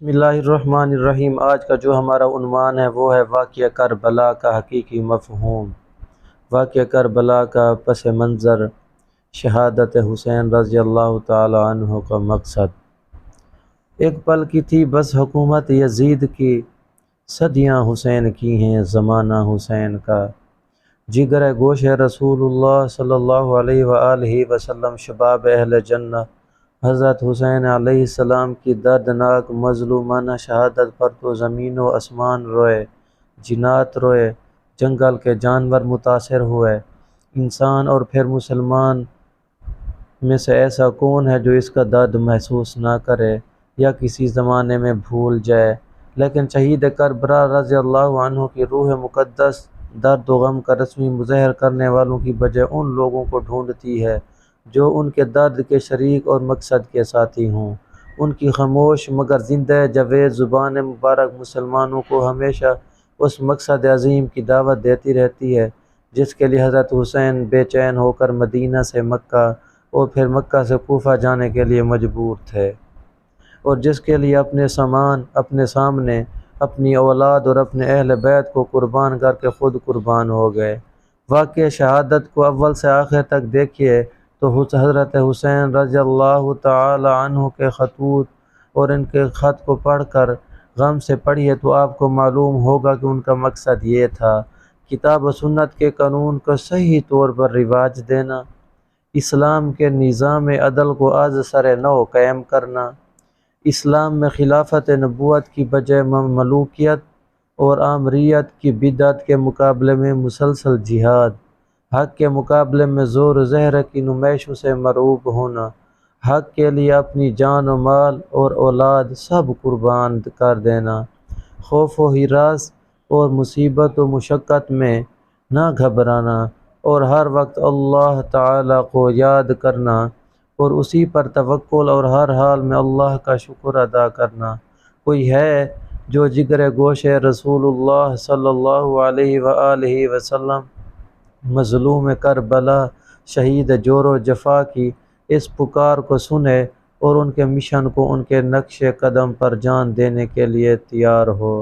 بسم اللہ الرحمن الرحیم۔ آج کا جو ہمارا عنوان ہے وہ ہے واقعہ کربلا کا حقیقی مفہوم۔ واقعہ کربلا کا پس منظر، شہادت حسین رضی اللہ تعالی عنہ کا مقصد۔ ایک پل کی تھی بس حکومت یزید کی، صدیاں حسین کی ہیں زمانہ حسین کا۔ جگر گوش رسول اللہ صلی اللہ علیہ وآلہ وسلم، شباب اہل جنہ حضرت حسین علیہ السلام کی دردناک مظلومانہ شہادت پر تو زمین و آسمان روئے، جنات روئے، جنگل کے جانور متاثر ہوئے، انسان اور پھر مسلمان میں سے ایسا کون ہے جو اس کا درد محسوس نہ کرے یا کسی زمانے میں بھول جائے۔ لیکن شہید کربلا رضی اللہ عنہ کی روح مقدس درد و غم کا رسمی مظاہر کرنے والوں کی بجائے ان لوگوں کو ڈھونڈتی ہے جو ان کے درد کے شریک اور مقصد کے ساتھی ہوں۔ ان کی خاموش مگر زندہ جاوید زبان مبارک مسلمانوں کو ہمیشہ اس مقصد عظیم کی دعوت دیتی رہتی ہے جس کے لیے حضرت حسین بے چین ہو کر مدینہ سے مکہ اور پھر مکہ سے کوفہ جانے کے لیے مجبور تھے، اور جس کے لیے اپنے سامان، اپنے سامنے، اپنی اولاد اور اپنے اہل بیت کو قربان کر کے خود قربان ہو گئے۔ واقعہ شہادت کو اول سے آخر تک دیکھیے تو حضرت حسین رضی اللہ تعالی عنہ کے خطوط اور ان کے خط کو پڑھ کر غم سے پڑھیے تو آپ کو معلوم ہوگا کہ ان کا مقصد یہ تھا: کتاب و سنت کے قانون کو صحیح طور پر رواج دینا، اسلام کے نظام عدل کو از سر نو قائم کرنا، اسلام میں خلافت نبوت کی بجائے ملوکیت اور آمریت کی بدعت کے مقابلے میں مسلسل جہاد، حق کے مقابلے میں زور و زہر کی نمائشوں سے مرعوب ہونا، حق کے لیے اپنی جان و مال اور اولاد سب قربان کر دینا، خوف و ہراس اور مصیبت و مشقت میں نہ گھبرانا، اور ہر وقت اللہ تعالیٰ کو یاد کرنا اور اسی پر توکل اور ہر حال میں اللہ کا شکر ادا کرنا۔ کوئی ہے جو جگر گوش رسول اللہ صلی اللہ علیہ وآلہ وسلم، مظلوم کربلا، شہید جور و جفا کی اس پکار کو سنے اور ان کے مشن کو، ان کے نقش قدم پر جان دینے کے لیے تیار ہو،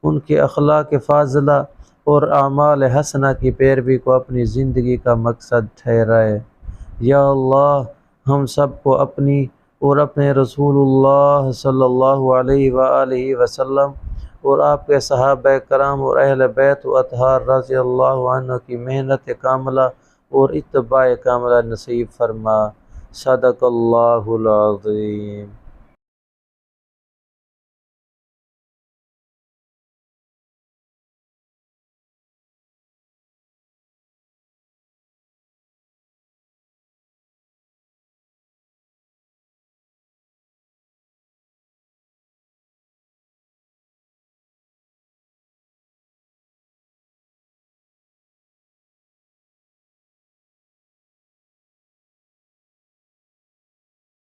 ان کے اخلاق فاضلہ اور اعمال حسنہ کی پیروی کو اپنی زندگی کا مقصد ٹھہرائے۔ یا اللہ، ہم سب کو اپنی اور اپنے رسول اللہ صلی اللہ علیہ وآلہ وسلم اور آپ کے صحابہ کرام اور اہل بیت و اطہار رضی اللہ عنہ کی محنت کاملہ اور اتباع کاملہ نصیب فرما۔ صدق اللہ العظیم۔